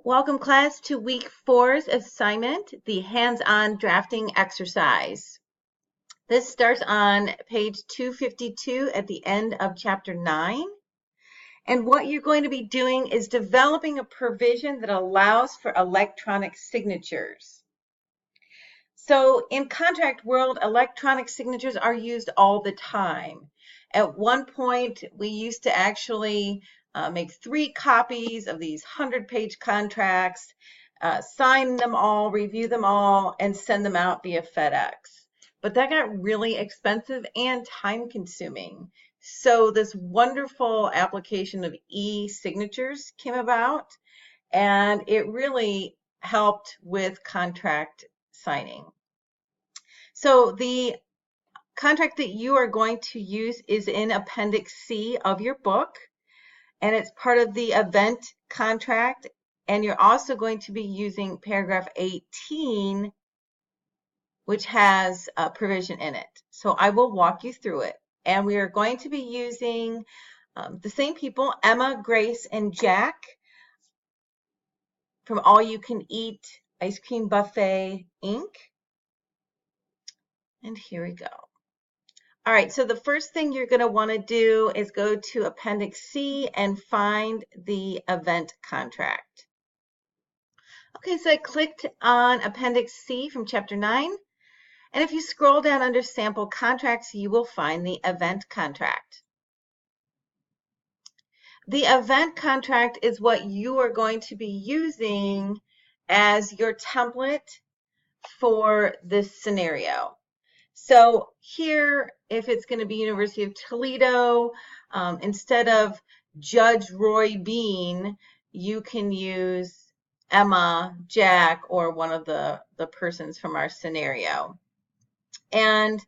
Welcome class to week 4's assignment, the hands-on drafting exercise. This starts on page 252 at the end of chapter 9. And what you're going to be doing is developing a provision that allows for electronic signatures. So in contract world, electronic signatures are used all the time. At one point, we used to actually make 3 copies of these 100-page contracts, sign them all, review them all, and send them out via FedEx. But that got really expensive and time-consuming. So this wonderful application of e-signatures came about, and it really helped with contract signing. So the contract that you are going to use is in Appendix C of your book, and it's part of the event contract, and you're also going to be using paragraph 18, which has a provision in it. So I will walk you through it, and we are going to be using the same people, Emma, Grace, and Jack, from All You Can Eat Ice Cream Buffet, Inc. And here we go. All right, so the first thing you're going to want to do is go to Appendix C and find the event contract. Okay, so I clicked on Appendix C from Chapter 9, and if you scroll down under Sample Contracts, you will find the event contract. The event contract is what you are going to be using as your template for this scenario. So here, if it's going to be University of Toledo, instead of Judge Roy Bean, you can use Emma, Jack, or one of the persons from our scenario. And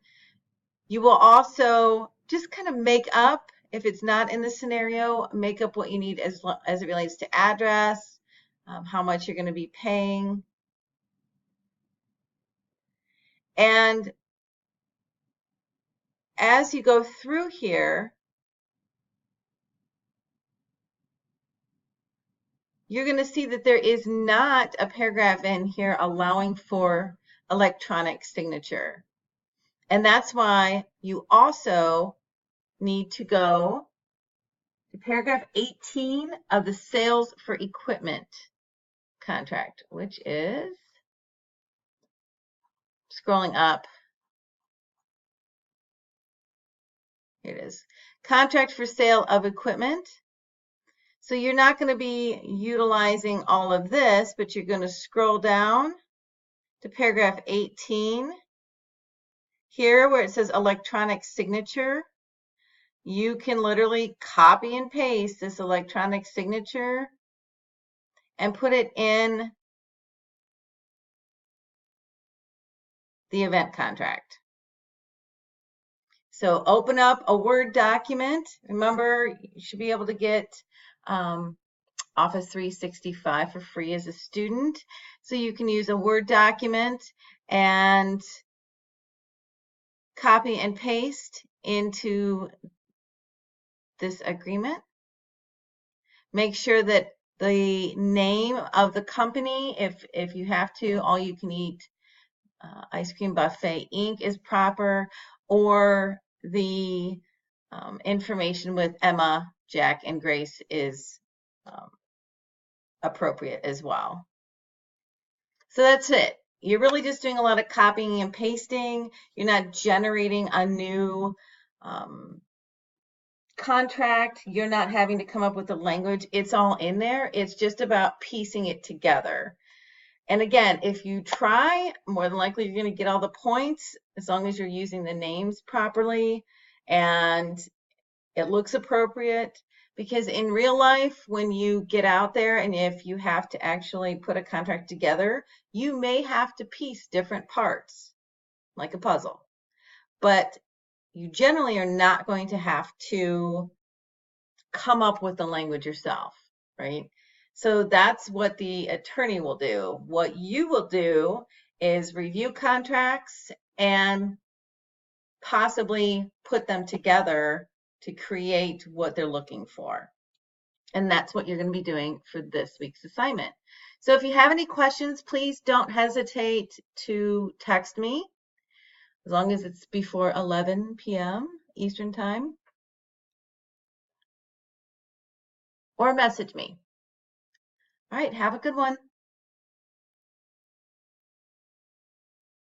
you will also just kind of make up, if it's not in the scenario, make up what you need as it relates to address, how much you're going to be paying. And as you go through here, you're going to see that there is not a paragraph in here allowing for electronic signature. And that's why you also need to go to paragraph 18 of the sales for equipment contract, which is, scrolling up, here it is, contract for sale of equipment. So you're not going to be utilizing all of this, but you're going to scroll down to paragraph 18. Here where it says electronic signature, you can literally copy and paste this electronic signature and put it in the event contract. So open up a Word document. Remember, you should be able to get Office 365 for free as a student. So you can use a Word document and copy and paste into this agreement. Make sure that the name of the company, if you have to, All You Can Eat Ice Cream Buffet Inc. is proper, or the information with Emma, Jack, and Grace is appropriate as well. So that's it. You're really just doing a lot of copying and pasting. You're not generating a new contract. You're not having to come up with the language. It's all in there. It's just about piecing it together. And again, if you try, more than likely you're going to get all the points as long as you're using the names properly and it looks appropriate. Because in real life, when you get out there and if you have to actually put a contract together, you may have to piece different parts, like a puzzle. But you generally are not going to have to come up with the language yourself, right? So that's what the attorney will do. What you will do is review contracts and possibly put them together to create what they're looking for. And that's what you're going to be doing for this week's assignment. So if you have any questions, please don't hesitate to text me, as long as it's before 11 p.m. Eastern Time, or message me. All right, have a good one.